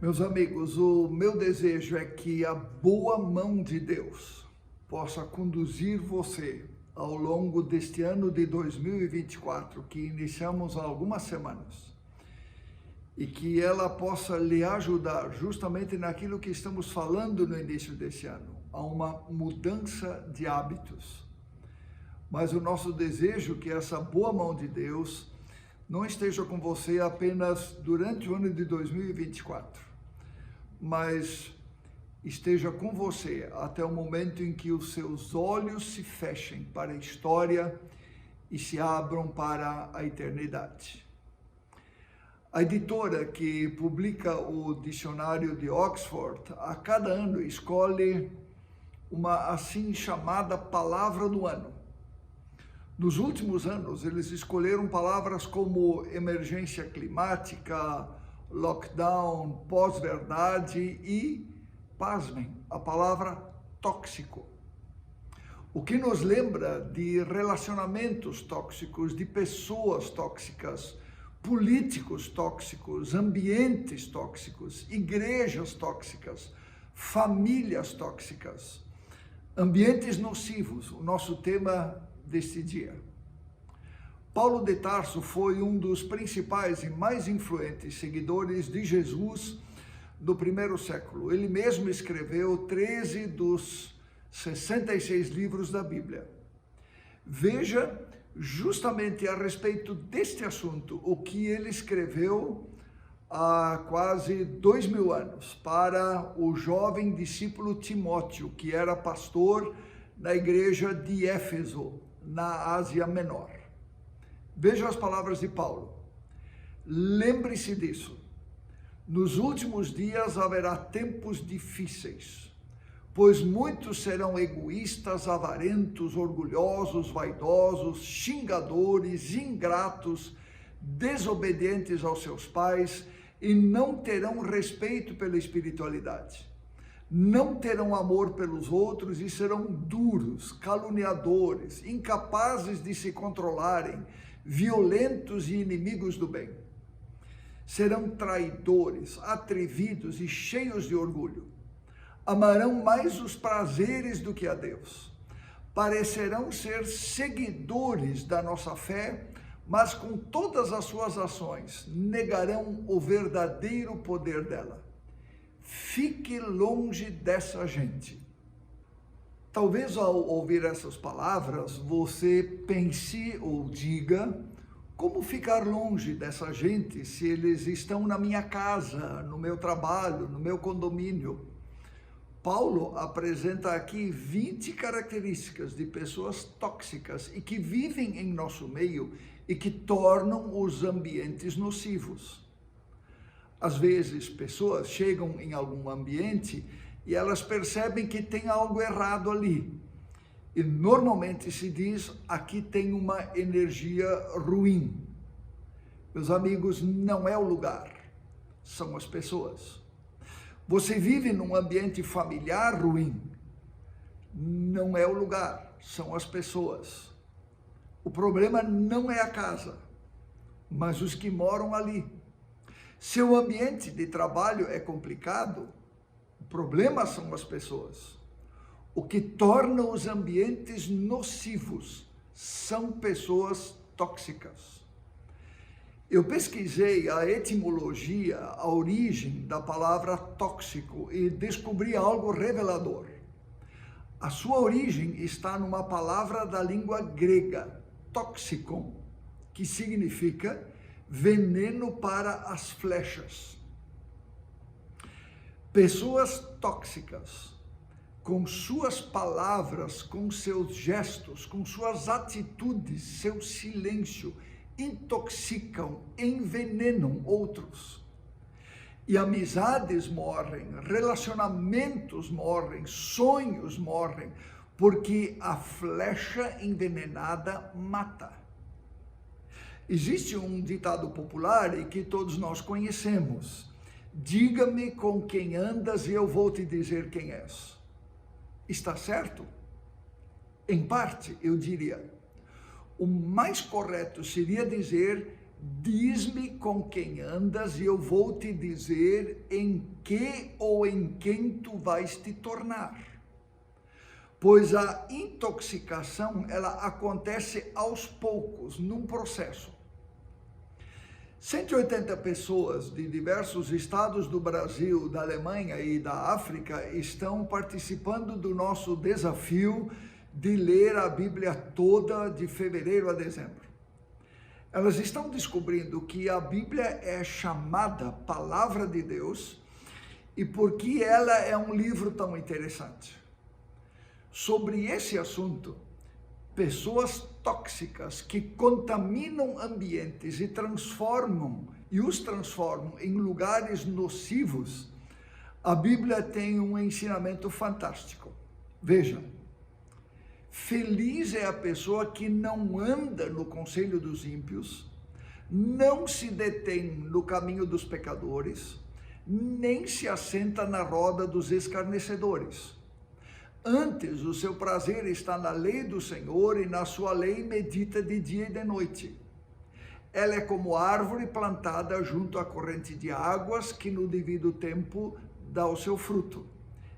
Meus amigos, o meu desejo é que a boa mão de Deus possa conduzir você ao longo deste ano de 2024, que iniciamos há algumas semanas, e que ela possa lhe ajudar justamente naquilo que estamos falando no início deste ano, a uma mudança de hábitos. Mas o nosso desejo é que essa boa mão de Deus não esteja com você apenas durante o ano de 2024, mas esteja com você até o momento em que os seus olhos se fechem para a história e se abram para a eternidade. A editora que publica o dicionário de Oxford, a cada ano escolhe uma assim chamada palavra do ano. Nos últimos anos, eles escolheram palavras como emergência climática, lockdown, pós-verdade e, pasmem, a palavra tóxico. O que nos lembra de relacionamentos tóxicos, de pessoas tóxicas, políticos tóxicos, ambientes tóxicos, igrejas tóxicas, famílias tóxicas, ambientes nocivos, o nosso tema deste dia. Paulo de Tarso foi um dos principais e mais influentes seguidores de Jesus do primeiro século. Ele mesmo escreveu 13 dos 66 livros da Bíblia. Veja justamente a respeito deste assunto o que ele escreveu há quase 2000 anos para o jovem discípulo Timóteo, que era pastor na igreja de Éfeso, na Ásia Menor. Veja as palavras de Paulo. Lembre-se disso. Nos últimos dias haverá tempos difíceis, pois muitos serão egoístas, avarentos, orgulhosos, vaidosos, xingadores, ingratos, desobedientes aos seus pais e não terão respeito pela espiritualidade. Não terão amor pelos outros e serão duros, caluniadores, incapazes de se controlarem, violentos e inimigos do bem. Serão traidores, atrevidos e cheios de orgulho. Amarão mais os prazeres do que a Deus. Parecerão ser seguidores da nossa fé, mas com todas as suas ações negarão o verdadeiro poder dela. Fique longe dessa gente. Talvez ao ouvir essas palavras, você pense ou diga, como ficar longe dessa gente se eles estão na minha casa, no meu trabalho, no meu condomínio? Paulo apresenta aqui 20 características de pessoas tóxicas e que vivem em nosso meio e que tornam os ambientes nocivos. Às vezes, pessoas chegam em algum ambiente e elas percebem que tem algo errado ali. E normalmente se diz, aqui tem uma energia ruim. Meus amigos, não é o lugar, são as pessoas. Você vive num ambiente familiar ruim, não é o lugar, são as pessoas. O problema não é a casa, mas os que moram ali. Seu ambiente de trabalho é complicado, o problema são as pessoas. O que torna os ambientes nocivos são pessoas tóxicas. Eu pesquisei a etimologia, a origem da palavra tóxico e descobri algo revelador. A sua origem está numa palavra da língua grega, toxikon, que significa veneno para as flechas. Pessoas tóxicas, com suas palavras, com seus gestos, com suas atitudes, seu silêncio, intoxicam, envenenam outros. E amizades morrem, relacionamentos morrem, sonhos morrem, porque a flecha envenenada mata. Existe um ditado popular e que todos nós conhecemos. Diga-me com quem andas e eu vou te dizer quem és. Está certo? Em parte, eu diria. O mais correto seria dizer diz-me com quem andas e eu vou te dizer em que ou em quem tu vais te tornar. Pois a intoxicação, ela acontece aos poucos, num processo. 180 pessoas de diversos estados do Brasil, da Alemanha e da África estão participando do nosso desafio de ler a Bíblia toda de fevereiro a dezembro. Elas estão descobrindo que a Bíblia é chamada Palavra de Deus e por que ela é um livro tão interessante. Sobre esse assunto, pessoas tóxicas que contaminam ambientes e os transformam em lugares nocivos, a Bíblia tem um ensinamento fantástico. Veja, feliz é a pessoa que não anda no conselho dos ímpios, não se detém no caminho dos pecadores, nem se assenta na roda dos escarnecedores. Antes, o seu prazer está na lei do Senhor e na sua lei medita de dia e de noite. Ela é como árvore plantada junto à corrente de águas que no devido tempo dá o seu fruto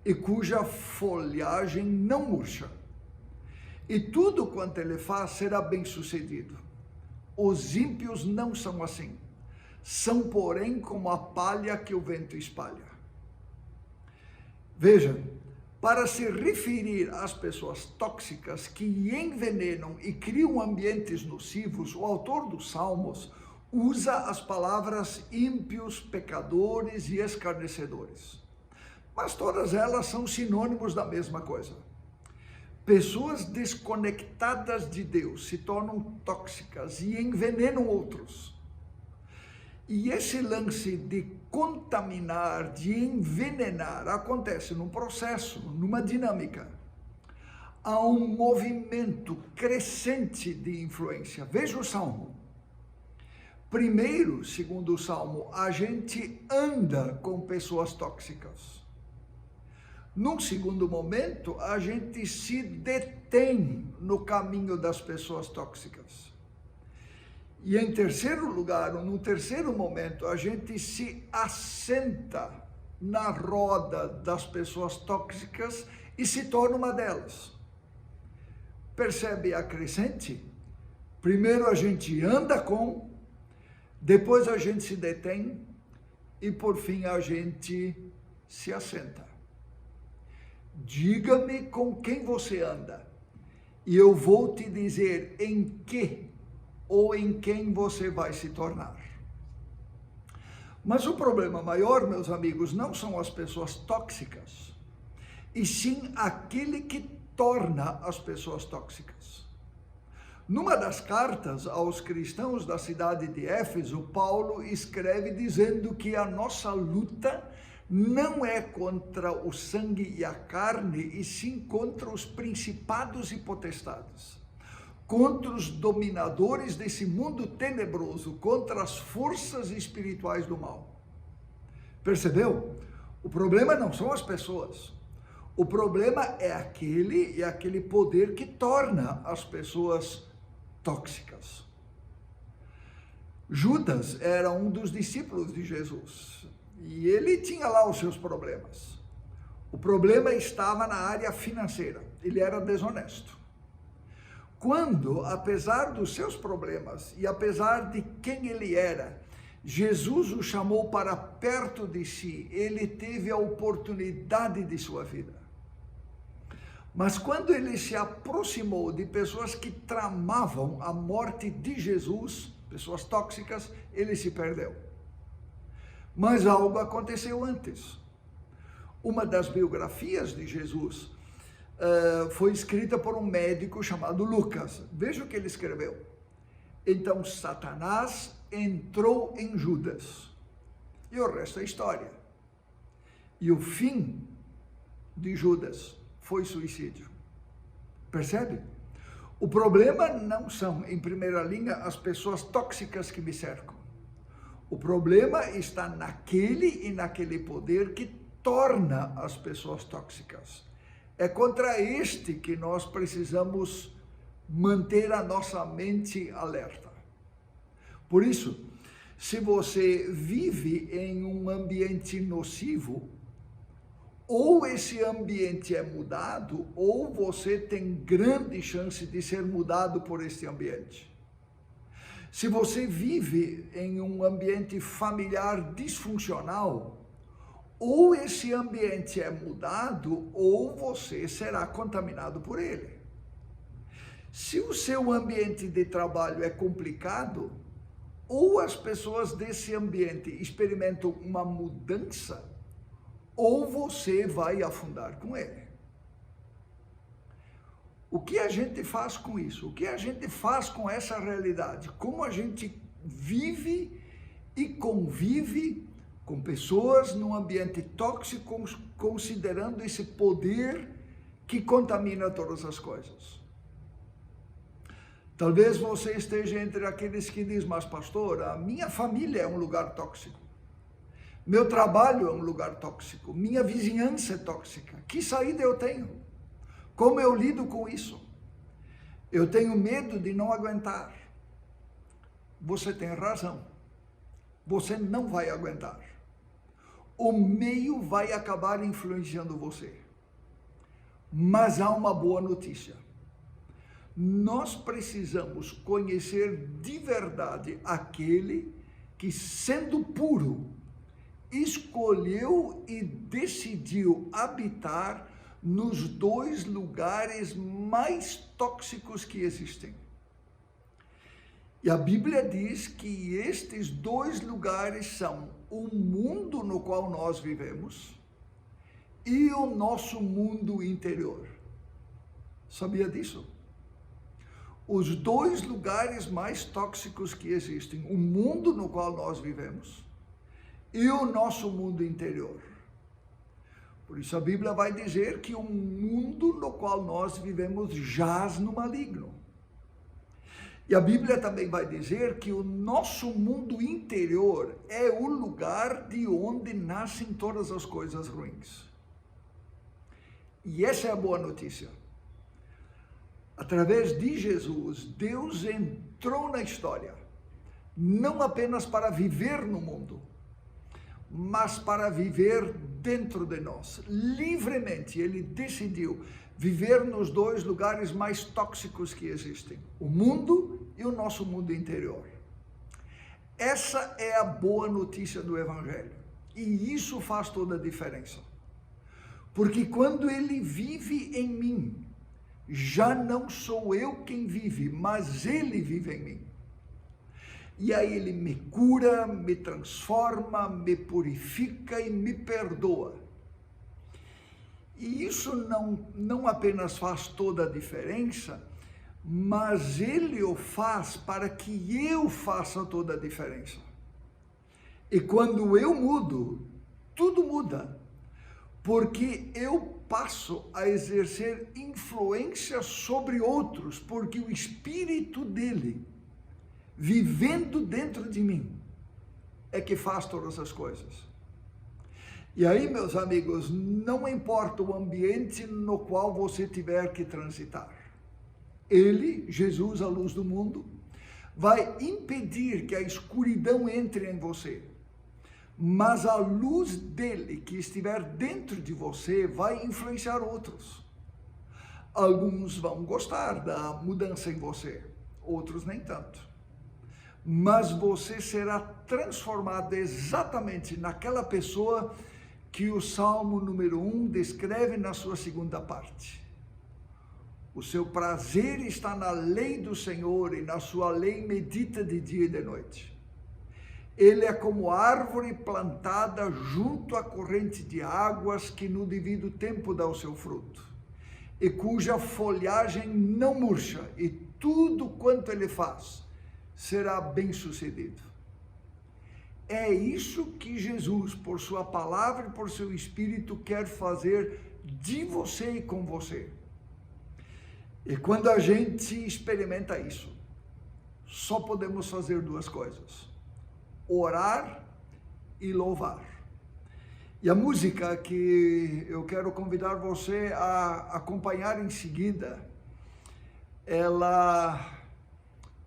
e cuja folhagem não murcha. E tudo quanto ele faz será bem sucedido. Os ímpios não são assim. São, porém, como a palha que o vento espalha. Veja, para se referir às pessoas tóxicas que envenenam e criam ambientes nocivos, o autor dos Salmos usa as palavras ímpios, pecadores e escarnecedores. Mas todas elas são sinônimos da mesma coisa. Pessoas desconectadas de Deus se tornam tóxicas e envenenam outros. E esse lance de contaminar, de envenenar, acontece num processo, numa dinâmica. Há um movimento crescente de influência. Veja o Salmo. Primeiro, segundo o Salmo, a gente anda com pessoas tóxicas. Num segundo momento, a gente se detém no caminho das pessoas tóxicas. E em terceiro lugar, num terceiro momento, a gente se assenta na roda das pessoas tóxicas e se torna uma delas. Percebe a crescente? Primeiro a gente anda com, depois a gente se detém e por fim a gente se assenta. Diga-me com quem você anda e eu vou te dizer em que ou em quem você vai se tornar. Mas o problema maior, meus amigos, não são as pessoas tóxicas, e sim aquele que torna as pessoas tóxicas. Numa das cartas aos cristãos da cidade de Éfeso, Paulo escreve dizendo que a nossa luta não é contra o sangue e a carne, e sim contra os principados e potestades, contra os dominadores desse mundo tenebroso, contra as forças espirituais do mal. Percebeu? O problema não são as pessoas. O problema é aquele poder que torna as pessoas tóxicas. Judas era um dos discípulos de Jesus e ele tinha lá os seus problemas. O problema estava na área financeira. Ele era desonesto. Quando, apesar dos seus problemas e apesar de quem ele era, Jesus o chamou para perto de si, ele teve a oportunidade de sua vida. Mas quando ele se aproximou de pessoas que tramavam a morte de Jesus, pessoas tóxicas, ele se perdeu. Mas algo aconteceu antes. Uma das biografias de Jesus foi escrita por um médico chamado Lucas. Veja o que ele escreveu. Então Satanás entrou em Judas. E o resto é história. E o fim de Judas foi suicídio. Percebe? O problema não são, em primeira linha, as pessoas tóxicas que me cercam. O problema está naquele poder que torna as pessoas tóxicas. É contra este que nós precisamos manter a nossa mente alerta. Por isso, se você vive em um ambiente nocivo, ou esse ambiente é mudado, ou você tem grande chance de ser mudado por este ambiente. Se você vive em um ambiente familiar disfuncional, ou esse ambiente é mudado, ou você será contaminado por ele. Se o seu ambiente de trabalho é complicado, ou as pessoas desse ambiente experimentam uma mudança, ou você vai afundar com ele. O que a gente faz com isso? O que a gente faz com essa realidade? Como a gente vive e convive com pessoas num ambiente tóxico, considerando esse poder que contamina todas as coisas? Talvez você esteja entre aqueles que dizem, mas pastor, a minha família é um lugar tóxico. Meu trabalho é um lugar tóxico. Minha vizinhança é tóxica. Que saída eu tenho? Como eu lido com isso? Eu tenho medo de não aguentar. Você tem razão. Você não vai aguentar. O meio vai acabar influenciando você. Mas há uma boa notícia. Nós precisamos conhecer de verdade aquele que, sendo puro, escolheu e decidiu habitar nos dois lugares mais tóxicos que existem. E a Bíblia diz que estes dois lugares são o mundo no qual nós vivemos e o nosso mundo interior. Sabia disso? Os dois lugares mais tóxicos que existem, o mundo no qual nós vivemos e o nosso mundo interior. Por isso a Bíblia vai dizer que o mundo no qual nós vivemos jaz no maligno. E a Bíblia também vai dizer que o nosso mundo interior é o lugar de onde nascem todas as coisas ruins. E essa é a boa notícia. Através de Jesus, Deus entrou na história, não apenas para viver no mundo, mas para viver dentro de nós. Livremente, Ele decidiu viver nos dois lugares mais tóxicos que existem, o mundo e o nosso mundo interior. Essa é a boa notícia do Evangelho, e isso faz toda a diferença. Porque quando Ele vive em mim, já não sou eu quem vive, mas Ele vive em mim. E aí Ele me cura, me transforma, me purifica e me perdoa. E isso não apenas faz toda a diferença, mas Ele o faz para que eu faça toda a diferença. E quando eu mudo, tudo muda. Porque eu passo a exercer influência sobre outros, porque o Espírito dele, vivendo dentro de mim, é que faz todas as coisas. E aí, meus amigos, não importa o ambiente no qual você tiver que transitar, Ele, Jesus, a luz do mundo, vai impedir que a escuridão entre em você. Mas a luz dele que estiver dentro de você vai influenciar outros. Alguns vão gostar da mudança em você, outros nem tanto. Mas você será transformado exatamente naquela pessoa que o Salmo número 1 descreve na sua segunda parte. O seu prazer está na lei do Senhor e na sua lei medita de dia e de noite. Ele é como árvore plantada junto à corrente de águas que no devido tempo dá o seu fruto, e cuja folhagem não murcha, e tudo quanto ele faz será bem sucedido. É isso que Jesus, por sua palavra e por seu Espírito, quer fazer de você e com você. E quando a gente experimenta isso, só podemos fazer duas coisas: orar e louvar. E a música que eu quero convidar você a acompanhar em seguida, ela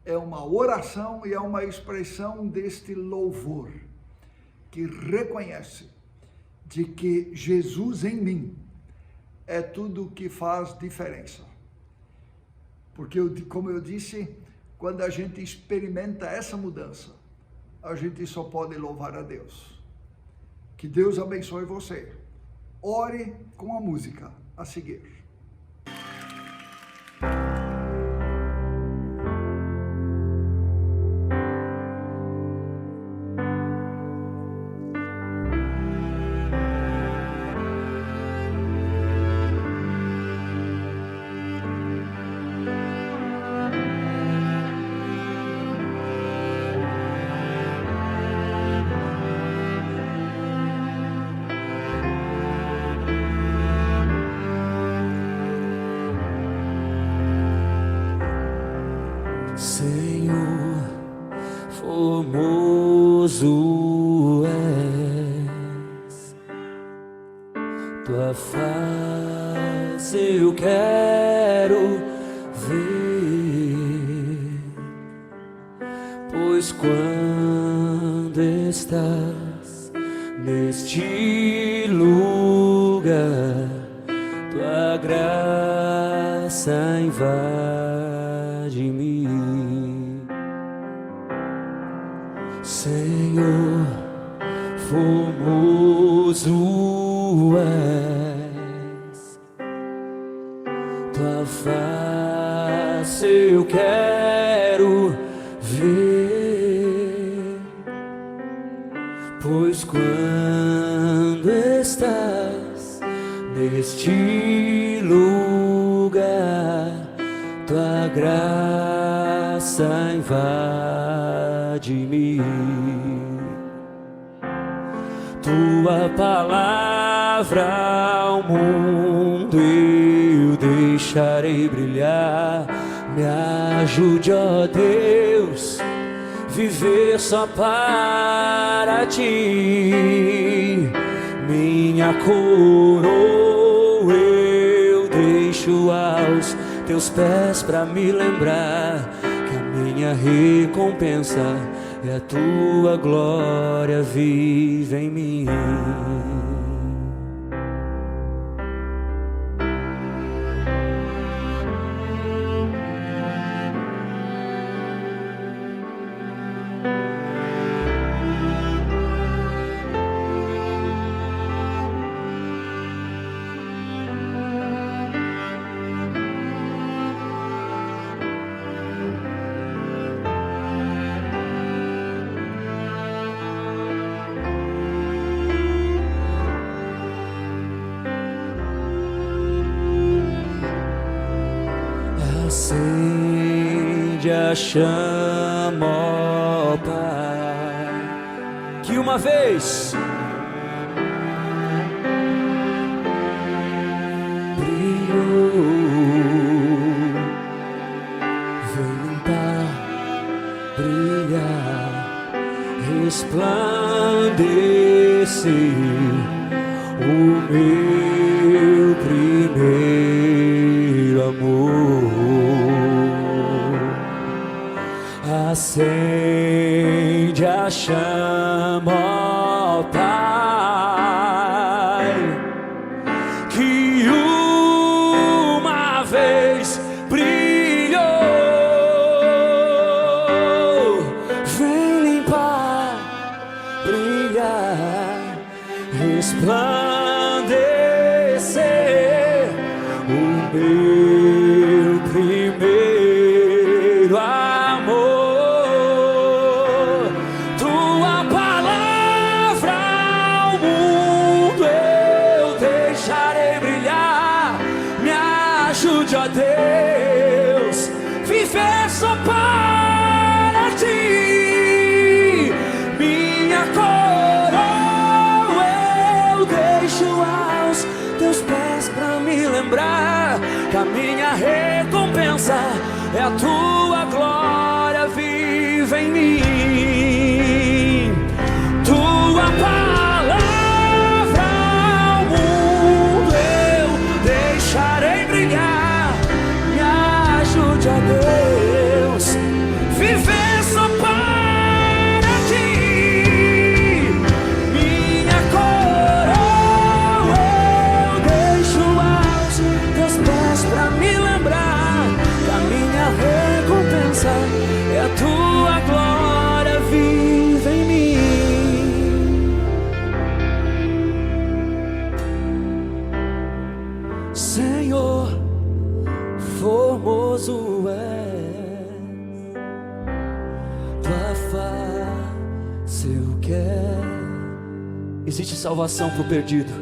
é uma oração e é uma expressão deste louvor, que reconhece de que Jesus em mim é tudo o que faz diferença. Porque, como eu disse, quando a gente experimenta essa mudança, a gente só pode louvar a Deus. Que Deus abençoe você. Ore com a música a seguir. Senhor, formoso és, tua face eu quero ver, pois quando estás neste lugar, tua graça invade-me. Senhor, formoso és, tua face eu quero ver, pois quando estás neste lugar, tua graça invade-me. Tua palavra ao mundo eu deixarei brilhar. Me ajude, ó Deus, viver só para ti. Minha coroa eu deixo aos teus pés pra me lembrar que a minha recompensa é a tua glória vive em mim. Acende a chama, ó Pai, que uma vez brilhou, vem limpar, brilhar, resplandecer o meu primeiro amor. Acende a chama, ó Pai, que uma vez brilhou, vem limpar, brilhar, resplandecer o meu primeiro amor. Tua palavra ao mundo eu deixarei brilhar. Me ajude, ó Deus, viver só para ti. Minha coroa eu deixo aos teus pés pra me lembrar que a minha recompensa é a tua glória vive em mim. Tua palavra ao mundo eu deixarei brilhar. Me ajude, ó Deus, Existe salvação para o perdido.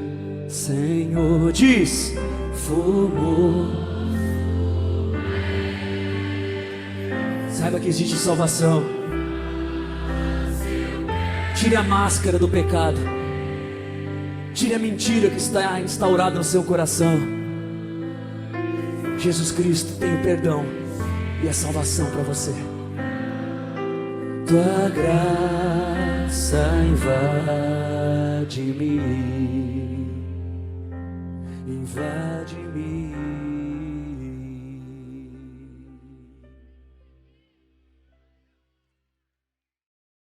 Senhor, diz: fumo. Saiba que existe salvação. Tire a máscara do pecado. Tire a mentira que está instaurada no seu coração. Jesus Cristo tem o perdão e a salvação para você. Tua graça invade-me, invade-me.